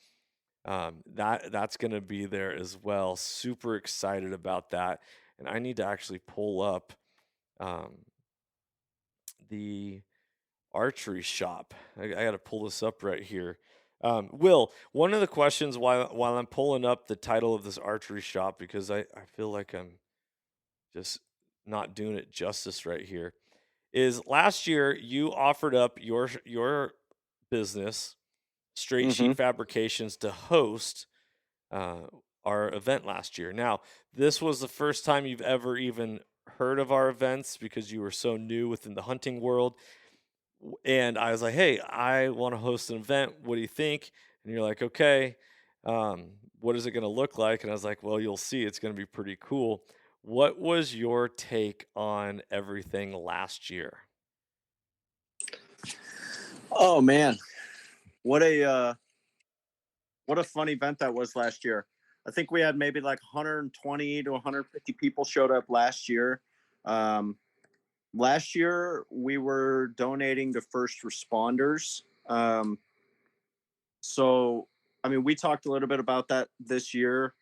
That's going to be there as well. Super excited about that. And I need to actually pull up the archery shop. I got to pull this up right here. Will, one of the questions while I'm pulling up the title of this archery shop, because I feel like I'm just not doing it justice right here, is last year you offered up your business, Straight Sheet Fabrications, to host our event last year. Now, this was the first time you've ever even heard of our events because you were so new within the hunting world. And I was like, hey, I want to host an event. What do you think? And you're like, okay, what is it going to look like? And I was like, well, you'll see. It's going to be pretty cool. What was your take on everything last year? Oh man, what a fun event that was last year. I think we had maybe like 120 to 150 people showed up last year. Last year we were donating to first responders. So, I mean, we talked a little bit about that this year.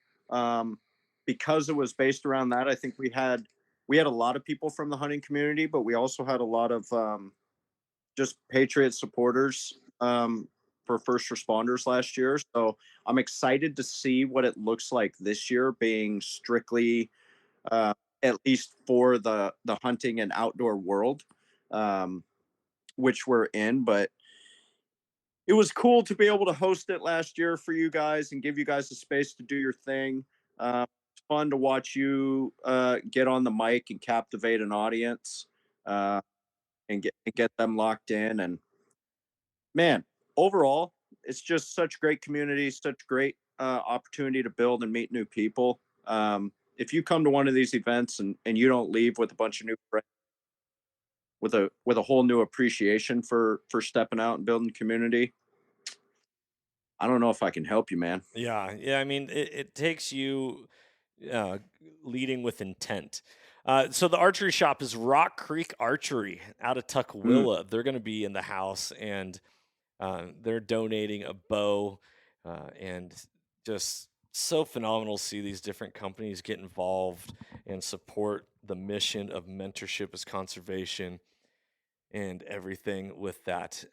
Because it was based around that, I think we had a lot of people from the hunting community, but we also had a lot of just Patriot supporters for first responders last year. So I'm excited to see what it looks like this year, being strictly at least for the hunting and outdoor world, which we're in. But it was cool to be able to host it last year for you guys and give you guys the space to do your thing. It's fun to watch you get on the mic and captivate an audience and get them locked in. And man, overall, it's just such great community, such great opportunity to build and meet new people. If you come to one of these events and you don't leave with a bunch of new friends, with a whole new appreciation for stepping out and building community, I don't know if I can help you, man. Yeah. I mean, it takes you leading with intent. So the archery shop is Rock Creek Archery out of Tukwila. They're going to be in the house, and they're donating a bow, and just so phenomenal to see these different companies get involved and support the mission of mentorship as conservation and everything with that.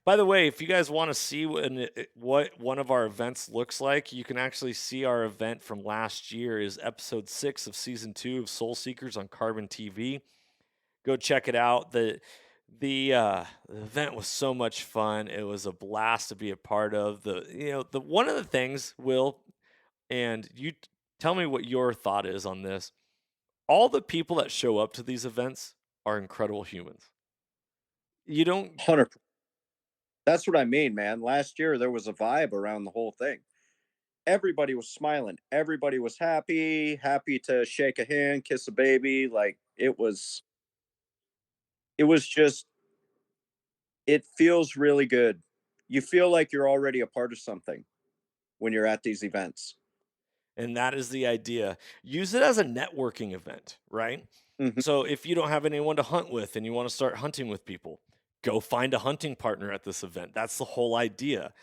By the way, if you guys want to see what one of our events looks like, you can actually see our event from last year is episode 6 of season 2 of Soul Seekers on Carbontv. Go check it out. The event was so much fun. It was a blast to be a part of. The one of the things, Will, and you tell me what your thought is on this. all the people that show up to these events are incredible humans. You don't 100. That's what I mean, man. Last year there was a vibe around the whole thing. Everybody was smiling. Everybody was happy, happy to shake a hand, kiss a baby. Like it was just it feels really good. You feel like you're already a part of something when you're at these events. And that is the idea. Use it as a networking event, right? Mhm. So if you don't have anyone to hunt with and you want to start hunting with people, go find a hunting partner at this event. That's the whole idea.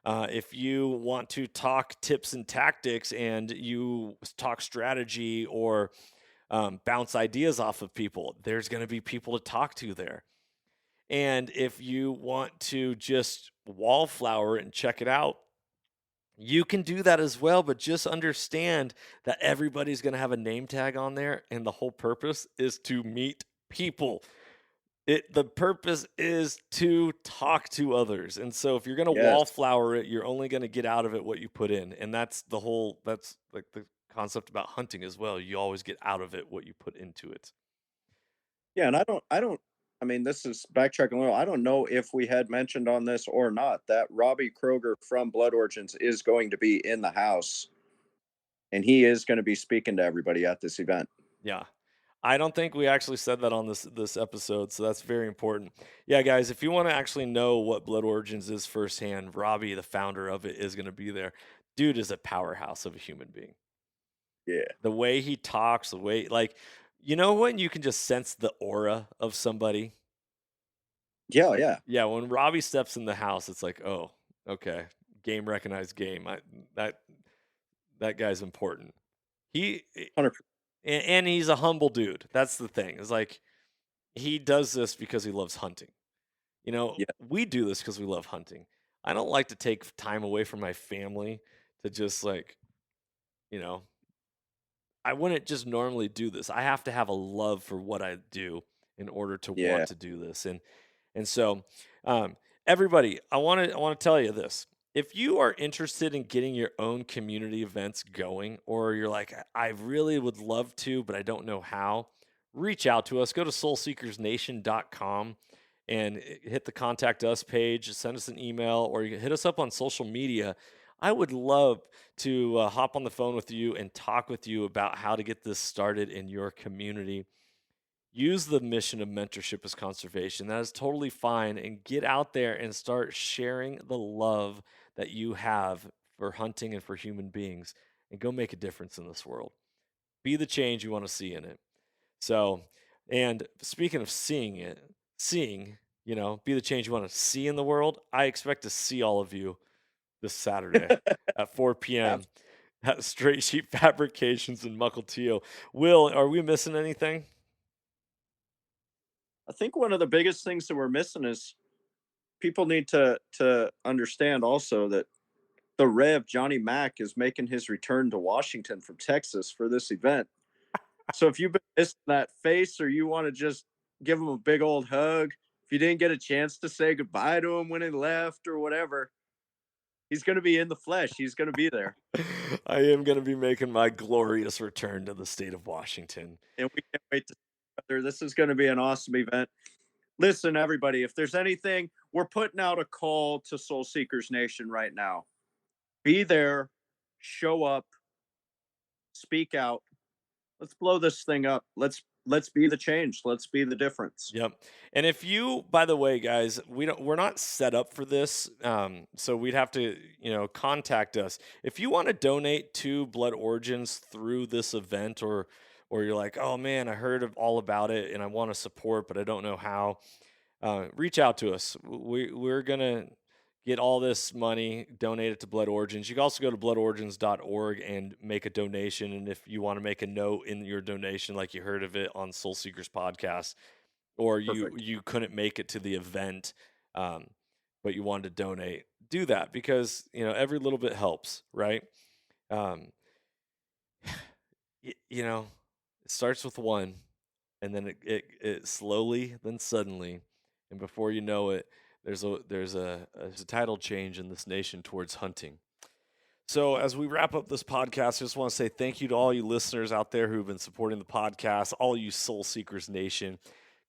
If you want to talk tips and tactics and you talk strategy or bounce ideas off of people, there's going to be people to talk to there. And if you want to just wallflower it and check it out, you can do that as well, but just understand that everybody's going to have a name tag on there, and the whole purpose is to meet people. The purpose is to talk to others. And so if you're going to Yes, wallflower it, you're only going to get out of it what you put in. And that's like the concept about hunting as well. You always get out of it what you put into it. yeah, and I don't. I mean, this is backtracking a little. I don't know if we had mentioned on this or not that Robbie Kroger from Blood Origins is going to be in the house, and he is going to be speaking to everybody at this event. Yeah. I don't think we actually said that on this episode, so that's very important. Yeah, guys, if you want to actually know what Blood Origins is firsthand, Robbie, the founder of it, is going to be there. Dude is a powerhouse of a human being. Yeah, The way he talks, the way like when you can just sense the aura of somebody? yeah, yeah. Yeah, when Robbie steps in the house, it's like, "Oh, okay. Game recognized game. That that guy's important." He 100. and he's a humble dude. That's the thing. It's like he does this because he loves hunting. Yeah, We do this because we love hunting. I don't like to take time away from my family to just like, you know, I wouldn't just normally do this. I have to have a love for what I do in order to want yeah, to do this. And so, um, everybody, I want to tell you this. If you are interested in getting your own community events going, or you're like, I really would love to, but I don't know how, reach out to us. Go to soulseekersnation.com and hit the contact us page. Send us an email, or you can hit us up on social media. I would love to hop on the phone with you and talk with you about how to get this started in your community. Use the mission of mentorship as conservation. That is totally fine. And get out there and start sharing the love that you have for hunting and for human beings and go make a difference in this world. Be the change you want to see in it. So, and speaking of seeing, be the change you want to see in the world, I expect to see all of you this Saturday at 4 p.m. Abs- at Straight Sheep Fabrications in Mukilteo. Will, are we missing anything? I think one of the biggest things that we're missing is people need to understand also that the Rev Johnny Mack is making his return to Washington from Texas for this event. So if you've been missing that face, or you want to just give him a big old hug, if you didn't get a chance to say goodbye to him when he left or whatever, he's going to be in the flesh. He's going to be there, I am going to be making my glorious return to the state of Washington. and we can't wait to see each other. This is going to be an awesome event. Listen, everybody, if there's anything, we're putting out a call to Soul Seekers Nation right now. Be there, show up, speak out. Let's blow this thing up. Let's be the change. Let's be the difference. Yep. And if you, by the way, guys, we're not set up for this, so we'd have to, contact us if you want to donate to Blood Origins through this event, or you're like, oh man, I heard all about it and I want to support, but I don't know how. Reach out to us. We're gonna get all this money donated to Blood Origins. You can also go to bloodorigins.org and make a donation. And if you want to make a note in your donation, like you heard of it on Soul Seekers podcast, or you Perfect. you couldn't make it to the event, um, but you wanted to donate, do that because every little bit helps, right? Um, it starts with one, and then it slowly, then suddenly, and before you know it, there's a tidal change in this nation towards hunting. So as we wrap up this podcast, I just want to say thank you to all you listeners out there who've been supporting the podcast, all you Soul Seekers Nation.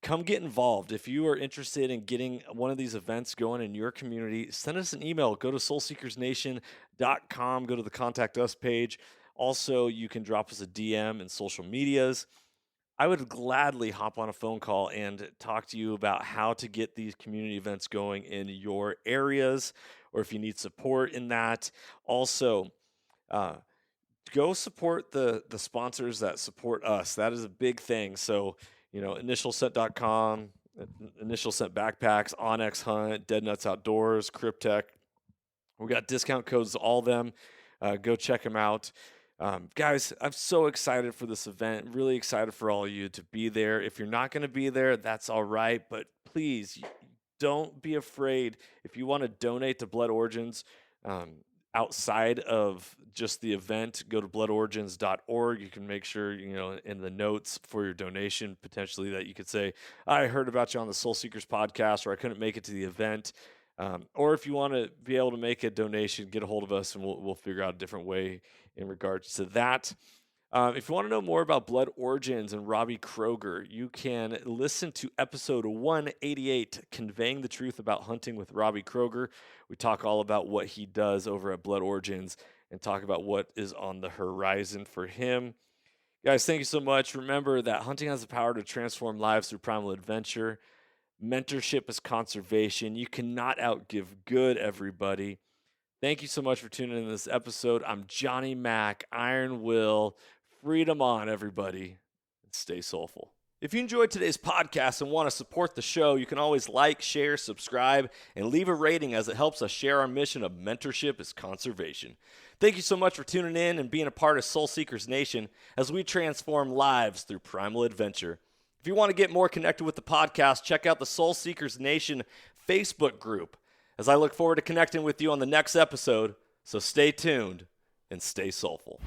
Come get involved. If you are interested in getting one of these events going in your community, send us an email. Go to soulseekersnation.com. Go to the Contact Us page. Also, you can drop us a DM in social medias. I would gladly hop on a phone call and talk to you about how to get these community events going in your areas, or if you need support in that. Also, go support the sponsors that support us. That is a big thing. So, initialscent.com, Initial Scent Backpacks, Onyx Hunt, Dead Nuts Outdoors, Cryptech. We got discount codes to all of them. Go check them out. Guys, I'm so excited for this event. Really excited for all of you to be there. If you're not going to be there, that's all right. But please, don't be afraid. If you want to donate to Blood Origins outside of just the event, go to bloodorigins.org. You can make sure, in the notes for your donation, potentially that you could say, I heard about you on the Soul Seekers podcast, or I couldn't make it to the event. Or if you want to be able to make a donation, get a hold of us and we'll figure out a different way in regards to that. If you want to know more about Blood Origins and Robbie Kroger, you can listen to episode 188, Conveying the Truth About Hunting with Robbie Kroger. We talk all about what he does over at Blood Origins and talk about what is on the horizon for him. Guys, thank you so much. Remember that hunting has the power to transform lives through primal adventure. Mentorship is conservation. You cannot outgive good, everybody. Thank you so much for tuning in to this episode. I'm Johnny Mack, Iron Will. Freedom on, everybody, and stay soulful. If you enjoyed today's podcast and want to support the show, you can always like, share, subscribe, and leave a rating as it helps us share our mission of mentorship is conservation. Thank you so much for tuning in and being a part of Soul Seekers Nation as we transform lives through primal adventure. If you want to get more connected with the podcast, check out the Soul Seekers Nation Facebook group, as I look forward to connecting with you on the next episode. So stay tuned and stay soulful.